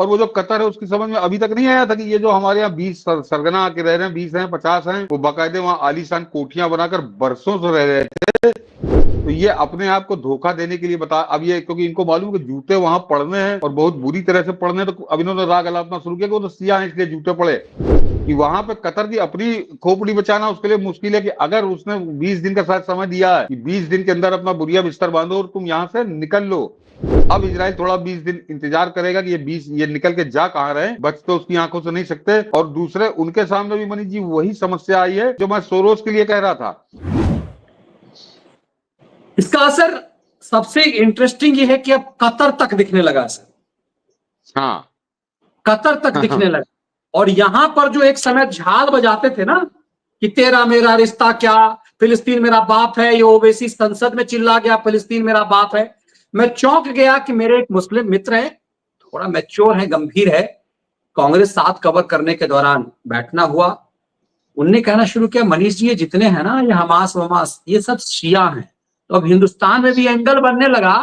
और वो जो कतर है उसकी समझ में अभी तक नहीं आया था कि ये जो हमारे यहाँ 20 सरगना आके रह रहे हैं, 20 हैं, 50 हैं, वो बाकायदे वहाँ आलीशान कोठियां बनाकर बरसों से रह रहे थे। तो ये अपने आप को धोखा देने के लिए बता, अब ये क्योंकि इनको मालूम है कि जूते वहां पड़ने हैं और बहुत बुरी तरह से पड़ने हैं, तो अब इन्होंने राग अलापना शुरू किया कि वो तो सियाह है इसलिए जूते पड़े। कि वहां पे कतर की अपनी खोपड़ी बचाना उसके लिए मुश्किल है कि अगर उसने 20 दिन का शायद समय दिया है कि 20 दिन के अंदर अपना बुरिया बिस्तर बांधो और तुम यहां से निकल लो। अब इजराइल थोड़ा 20 दिन इंतजार करेगा कि ये निकल के जा कहां रहे, बच तो उसकी आंखों से नहीं सकते। और दूसरे उनके सामने भी मनीष जी वही समस्या आई है जो मैं सोरोस के लिए कह रहा था। इसका असर सबसे इंटरेस्टिंग ये है कि अब कतर तक दिखने लगा सर। हाँ, कतर तक दिखने लगा। और यहां पर जो एक समय झाल बजाते थे ना कि तेरा मेरा रिश्ता क्या, फिलिस्तीन मेरा बाप है, ये ओवैसी संसद में चिल्ला गया फिलिस्तीन मेरा बाप है। मैं चौंक गया कि मेरे एक मुस्लिम मित्र है, थोड़ा मैच्योर है, गंभीर है, कांग्रेस साथ कवर करने के दौरान बैठना हुआ, उनने कहना शुरू किया मनीष जी ये जितने हैं ना ये हमास वमास ये सब शिया हैं। तो अब हिंदुस्तान में भी एंगल बनने लगा।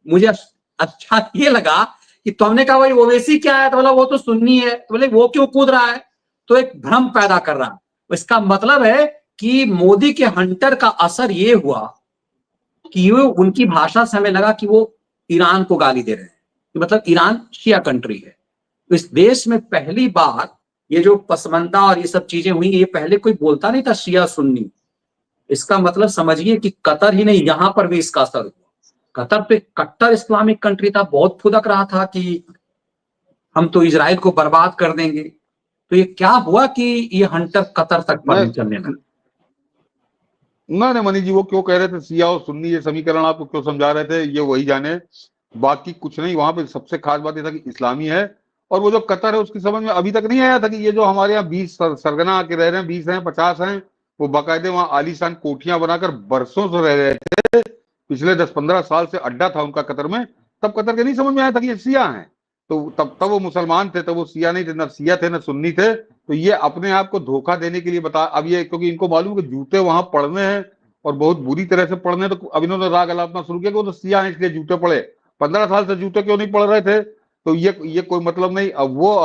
मुझे अच्छा ये लगा कि तुमने कहा भाई ओवैसी क्या है, तो बोला वो तो सुन्नी है, तो बोले वो क्यों कूद रहा है, तो एक भ्रम पैदा कर रहा है। इसका मतलब है कि मोदी के हंटर का असर ये हुआ कि वो उनकी भाषा से हमें लगा कि वो ईरान को गाली दे रहे हैं, मतलब ईरान शिया कंट्री है। तो इस देश में पहली बार ये जो पसमंदा और ये सब चीजें हुई, ये पहले कोई बोलता नहीं था शिया सुन्नी। इसका मतलब समझिए कि कतर ही नहीं, यहां पर भी इसका असर हुआ। कतर पे कट्टर इस्लामिक कंट्री था, बहुत फुदक रहा था कि हम तो इजराइल को बर्बाद कर देंगे। तो ये क्या हुआ कि ये हंटर कतर तक पर चलने लगा। नहीं मनीष जी, वो क्यों कह रहे थे सिया और सुन्नी, ये समीकरण आपको क्यों समझा रहे थे ये वही जाने, बाकी कुछ नहीं। वहां पे सबसे खास बात ये था कि इस्लामी है। और वो जो कतर है उसकी समझ में अभी तक नहीं आया था कि ये जो हमारे यहाँ 20 सरगना आके रह रहे हैं, 20 हैं, 50 हैं, वो बाकायदे वहाँ आलीशान कोठियां बनाकर बरसों से रह रहे थे। पिछले 10-15 साल से अड्डा था उनका कतर में। तब कतर के नहीं समझ में आया था कि ये सिया हैं। तो तब वो मुसलमान थे, तब वो सिया नहीं थे, न सिया थे न सुन्नी थे। तो ये अपने आप को धोखा देने के लिए बता, अब ये क्योंकि इनको मालूम है कि जूते वहां पड़ने हैं और बहुत बुरी तरह से पड़ने, तो अब इन्होंने राग अलापना शुरू किया कि वो तो सिया है इसलिए जूते पड़े। 15 साल से जूते क्यों नहीं पड़ रहे थे, तो ये कोई मतलब नहीं। अब वो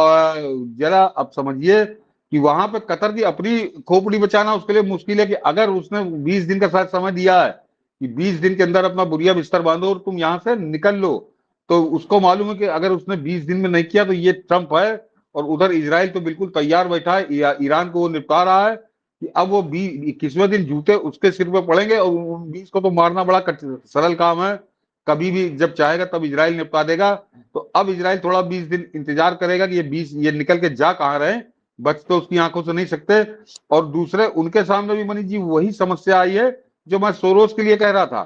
जरा अब समझिए कि वहां पे कतर की अपनी खोपड़ी बचाना उसके लिए मुश्किल है कि अगर उसने 20 दिन का शायद समय दिया है कि 20 दिन के अंदर अपना बुरिया बिस्तर बांधो और तुम यहां से निकल लो। तो उसको मालूम है कि अगर उसने 20 दिन में नहीं किया तो ये ट्रंप है। और उधर इजराइल तो बिल्कुल तैयार बैठा है, ईरान को वो निपटा रहा है कि अब वो 21वें दिन जूते उसके सिर पे पड़ेंगे। और उन 20 को तो मारना बड़ा सरल काम है, कभी भी जब चाहेगा तब इजराइल निपटा देगा। तो अब इजराइल थोड़ा 20 दिन इंतजार करेगा कि ये निकल के जा कहां रहे, बच तो उसकी आंखों से नहीं सकते। और दूसरे उनके सामने भी मनीष जी वही समस्या आई है जो मैं सोरोस के लिए कह रहा था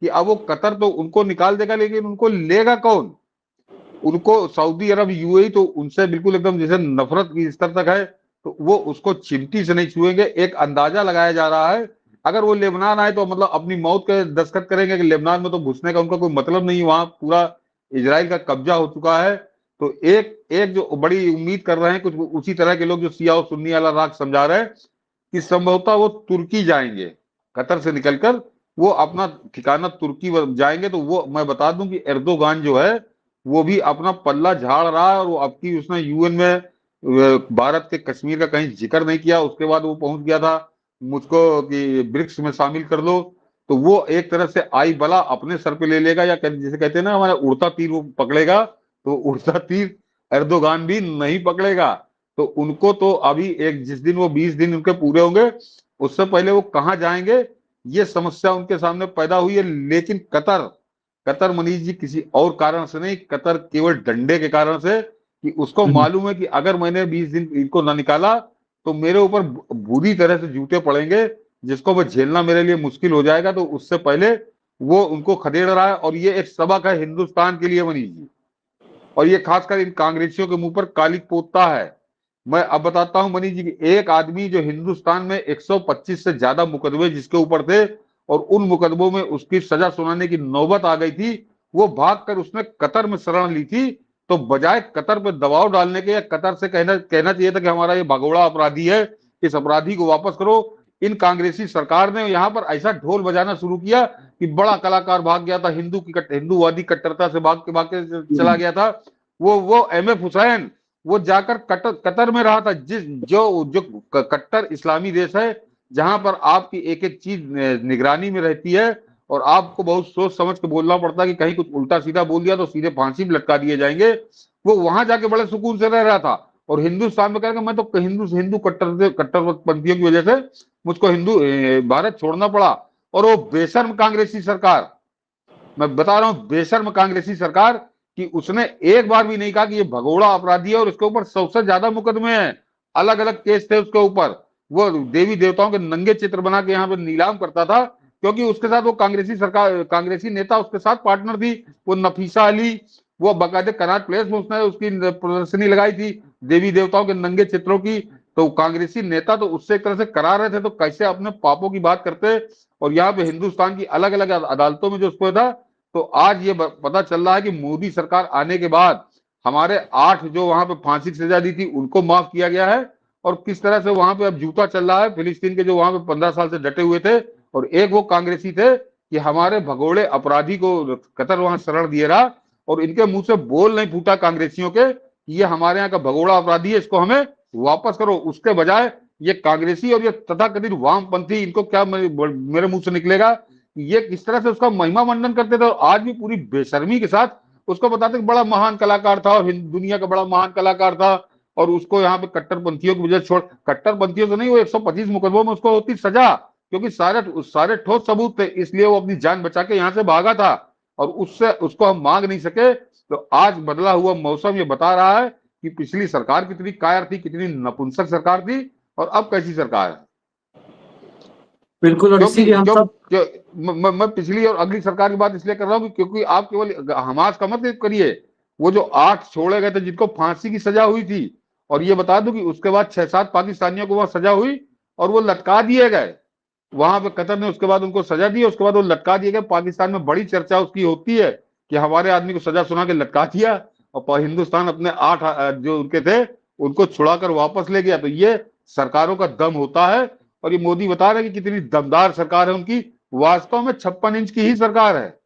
कि अब वो कतर तो उनको निकाल देगा, लेकिन उनको लेगा कौन। उनको सऊदी अरब यूएई तो उनसे बिल्कुल एकदम जैसे नफरत की स्तर तक है, तो वो उसको चिमटी से नहीं छुएंगे। एक अंदाजा लगाया जा रहा है अगर वो लेबनान आए तो मतलब अपनी मौत के दस्तखत करेंगे कि लेबनान में तो घुसने का उनका कोई मतलब नहीं, वहां पूरा इजराइल का कब्जा हो चुका है। तो एक एक जो बड़ी उम्मीद कर रहे हैं कुछ उसी तरह के लोग जो सिया और सुन्नी वाला राग समझा रहे हैं कि संभवतः वो तुर्की जाएंगे, कतर से निकलकर वो अपना ठिकाना तुर्की जाएंगे। तो वो मैं बता दूं कि एर्दोगान जो है वो भी अपना पल्ला झाड़ रहा है। और वो अब की उसने यूएन में भारत के कश्मीर का कहीं जिक्र नहीं किया। उसके बाद वो पहुंच गया था मुझको कि ब्रिक्स में शामिल कर लो। तो वो एक तरह से आई बला अपने सर पे ले लेगा, या जैसे कहते हैं ना हमारा उड़ता तीर वो पकड़ेगा। तो उड़ता तीर एर्दोगान भी नहीं पकड़ेगा। तो उनको तो अभी एक जिस दिन वो 20 दिन उनके पूरे होंगे उससे पहले वो कहाँ जाएंगे ये समस्या उनके सामने पैदा हुई है। लेकिन कतर कतर मनीष जी किसी और कारण से नहीं, कतर केवल डंडे के कारण से कि उसको मालूम है कि अगर मैंने 20 दिन इनको ना निकाला तो मेरे ऊपर बुरी तरह से जूते पड़ेंगे जिसको मैं झेलना मेरे लिए मुश्किल हो जाएगा। तो उससे पहले वो उनको खदेड़ रहा है। और ये एक सबक है हिंदुस्तान के लिए मनीष जी, और ये खासकर इन कांग्रेसियों के मुंह पर काली पोतता है। मैं अब बताता हूं मनीष जी की एक आदमी जो हिंदुस्तान में 125 से ज्यादा मुकदमे जिसके ऊपर थे और उन मुकदमों में उसकी सजा सुनाने की नौबत आ गई थी, वो भागकर उसने कतर में शरण ली थी। तो बजाय कतर पे दबाव डालने के या कतर से कहना चाहिए था कि हमारा ये भगोड़ा अपराधी है, इस अपराधी को वापस करो, इन कांग्रेसी सरकार ने यहाँ पर ऐसा ढोल बजाना शुरू किया कि बड़ा कलाकार भाग गया था, हिंदूवादी कट्टरता से भाग के चला गया था। वो MF हुसैन वो जाकर कतर में रहा था, जिस जो कट्टर इस्लामी देश है, जहां पर आपकी एक एक चीज निगरानी में रहती है और आपको बहुत सोच समझ के बोलना पड़ता है कि कहीं कुछ उल्टा सीधा बोल दिया तो सीधे फांसी में लटका दिए जाएंगे। वो वहां जाके बड़े सुकून से रह रहा था और हिंदुस्तान में कहेगा मैं तो हिंदू कट्टरपंथियों की वजह से मुझको भारत छोड़ना पड़ा। और वो बेशर्म कांग्रेसी सरकार, मैं बता रहा हूं बेशर्म कांग्रेसी सरकार, कि उसने एक बार भी नहीं कहा कि ये भगोड़ा अपराधी है और उसके ऊपर 100 से ज्यादा मुकदमे हैं, अलग अलग केस थे उसके ऊपर। वो देवी देवताओं के नंगे चित्र बना के यहाँ पे नीलाम करता था, क्योंकि उसके साथ वो कांग्रेसी सरकार, कांग्रेसी नेता उसके साथ पार्टनर थी, वो नफीसा अली। वो बाकायदे कनाट प्लेस में उसने उसकी प्रदर्शनी लगाई थी देवी देवताओं के नंगे चित्रों की। तो कांग्रेसी नेता तो उससे एक तरह से करा रहे थे, तो कैसे अपने पापों की बात करते। और यहाँ पे हिंदुस्तान की अलग अलग अदालतों में जो उसको था, तो आज ये पता चल रहा है कि मोदी सरकार आने के बाद हमारे 8 जो वहां पे फांसी की सजा दी थी उनको माफ किया गया है। और किस तरह से वहां पे अब जूता चल रहा है फिलिस्तीन के जो वहां पे 15 साल से डटे हुए थे, और एक वो कांग्रेसी थे कि हमारे भगोड़े अपराधी को कतर वहां शरण दिए रहा, और इनके मुंह से बोल नहीं फूटा कांग्रेसियों के कि ये हमारे यहाँ का भगोड़ा अपराधी है, इसको हमें वापस करो। उसके बजाय ये कांग्रेसी और ये तथाकथित वामपंथी, इनको क्या मेरे मुंह से निकलेगा, ये किस तरह से उसका महिमा मंडन करते थे। और आज भी पूरी बेशर्मी के साथ उसको बताते कि बड़ा महान कलाकार था और दुनिया का बड़ा महान कलाकार था, और उसको यहाँ पे कट्टरपंथियों की वजह छोड़, कट्टरपंथियों से नहीं, वो 125 मुकदमों में उसको होती सजा, क्योंकि सारे ठोस सबूत थे, इसलिए वो अपनी जान बचा के यहाँ से भागा था, और उससे उसको हम मांग नहीं सके। तो आज बदला हुआ मौसम ये बता रहा है कि पिछली सरकार कितनी कायर थी, कितनी नपुंसक सरकार थी, और अब कैसी सरकार है। बिल्कुल, और इसीलिए हम सब मैं पिछली और अगली सरकार की बात इसलिए कर रहा हूँ क्योंकि आप केवल हमास का मत करिए, वो जो 8 छोड़े गए थे जिनको फांसी की सजा हुई थी, और ये बता दूं कि उसके बाद 6-7 पाकिस्तानियों को वहां सजा हुई और वो लटका दिए गए। वहां पे कतर ने उसके बाद उनको सजा दी, उसके बाद वो लटका दिए गए। पाकिस्तान में बड़ी चर्चा उसकी होती है कि हमारे आदमी को सजा सुना के लटका दिया, और हिंदुस्तान अपने 8 जो उनके थे उनको छुड़ाकर वापस ले गया। तो ये सरकारों का दम होता है, और ये मोदी बता रहे हैं कि कितनी दमदार सरकार है उनकी। वास्तव में 56 इंच की ही सरकार है।